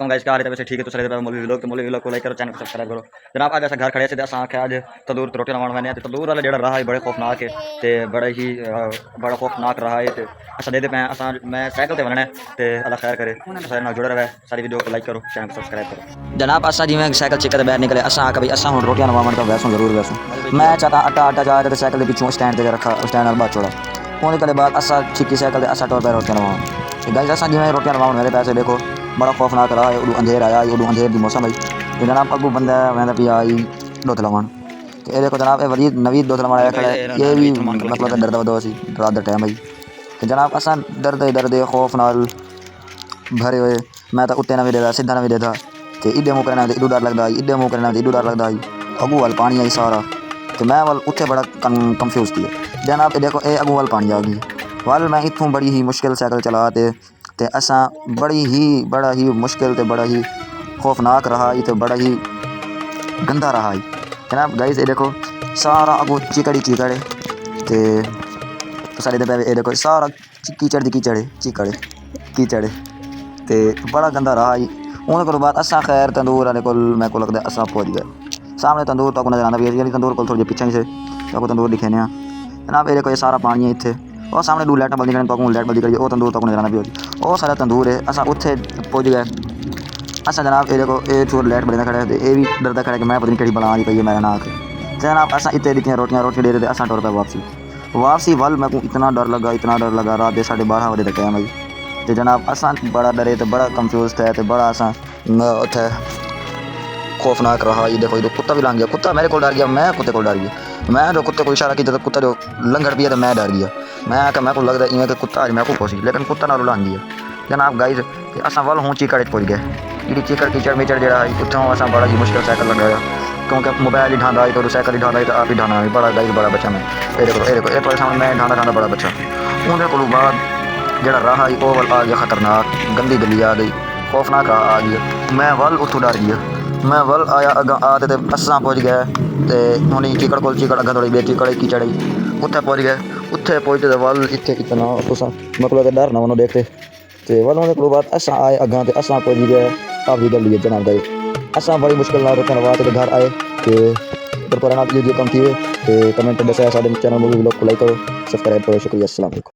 Guys क्या हाल है? वैसे ठीक है तो चले मौलवी व्लॉग को लाइक करो, चैनल को सब्सक्राइब करो। जनाब आज ऐसा घर खड़े थे असा आख्या आज तंदूर रोटी बनाने मैंने तंदूर वाला जड़ा रहा है बड़े खौफनाक है ते बड़ा खौफनाक रहा है ते असा दे पे असा मैं साइकिल ते बनना ते अल्लाह खैर करे सारे नाल जुड़े रहे। सारी वीडियो को लाइक करो, चैनल को सब्सक्राइब करो। जनाब असा जिमें साइकिल चिक्कर बाहर निकले असा आखा भाई असा हूँ रोटियां नवावन तो वैसों जरूर वैसों मैं चाहता आटा जा रहे साइकिल के पिछों स्टैंड से रखा स्टैंड बाद छोड़ा होने के बाद असा छिक्की साइकिल असा टोर पर रोटियां नवाऊँ गाइस असा जिमें रोटियां नवाऊँ मेरे पैसे देखो बड़ा खौफनाक रहा है। उदू अंधेर आया उदू अंधेर की मौसम आई तो जनाब अगू बंदा मैं भी आई दुध लवान तो ये देखो जनाब ये वरी नवी दुध लवान आया खड़ा है ये भी मतलब डरदा वदा सी रात का टाइम आई तो जनाब असा डरदे खौफ नाल भरे हुए मैं तो उत्ते ना भी देता सीधा ना भी देता तो इडे मुँह करना इडू डर लगता इडे मुँह करना इडू डर लगता अगू वाल पानी आई सारा तो मैं वाल उत्थे बड़ा कंफ्यूज थी जनाब ये देखो ये अगू वाल पानी आ गई वाल मैं इतों बड़ी ही मुश्किल साइकिल चला ते असा बड़ा ही मुश्किल ते बड़ा ही खौफनाक रहा तो बड़ा ही गंदा रहा जनाब गाइस ये देखो सारा अगू चिकड़ी तो सारे ये देखो सारा कीचड़ ते बड़ा गंदा रहा उन्होंने को बाद असा खैर तंदूर वाले को मैं को लगता असा पहुँच गए सामने तंदूर तो नजर आता भी तंदूर को थोड़ी पिछा ही से तो तंदूर दिखे जनाब ये देखो ये सारा पानी है इतने और सामने दो लाइट बल्दी करें लाइट बल्दी करिए वो तंदूर तक नजर आना भी होती और सारा तंदूर है असा उत्थे पहुँच गए असा जनाब ये देखो ये चोर लाइट बल्दा खड़ा है ये भी डरदा खड़ा है कि मैं पता नहीं कड़ी बना पई है मेरा ना आके जनाब असा इतने दिखियाँ रोटी दे रहे असा टुर पे वापसी वल मैं को इतना डर लगा रात के 12:30 बजे तक टाइम आई तो जनाब असा बड़ा डरे तो बड़ा कंफ्यूज थे तो बड़ा असा उत्थे खौफनाक रहा। ये देखो ये कुत्ता भी लंघ गया कुत्ता मेरे को डर गया मैं कुत्ते को डर गया मैं जो कुत्ते को इशारा किया तो कुत्ता जो लंघड़ पिया तो मैं डर गया मैं आकर मैं को लगता इवें कि कुत्ता आज मैं को पहुँची लेकिन कुत्ता ना लंघ गया जनाब गाइस असा वल हूँ चीकड़ पहुँच गए जी चिकड़ कीचड़ मीचड़ जरा उतों असा बड़ा ही मुश्किल साइकिल लगाया क्योंकि मोबाइल ही ढांदा आई तो साइकिल ही ढांदा तो आप ही ढाना बड़ा गाइस बड़ा बच्चा मैं ये देखो ये सामने मैं ढांदा बड़ा बच्चा उन्हें को बाद जरा राह आई वो वल आ गया खतरनाक गंदी गली आ गई खौफनाक राह आ गया मैं वल उतों डर गया मैं वल आया अगा आते थे असा पहुँच गया तो हूँ चिकड़ को चिकड़ अगर थोड़ी बेचिकड़ कीचड़ उत्थे पहुँच गए उत्थे पहुँचते वल इतने इतना मतलब डर ना उन्होंने देखते तो वल होने बाद असा आए अगा तो असा पहुँच गए आप भी गली जनाब गए असा बड़ी मुश्किल ना रोकने बाद घर आए तो पुराना वीडियो कम थी तो कमेंट दसा सारे चैनल में भी व्लॉग को लाइक करो सब्सक्राइब करो शुक्रिया अस्सलाम वालेकुम।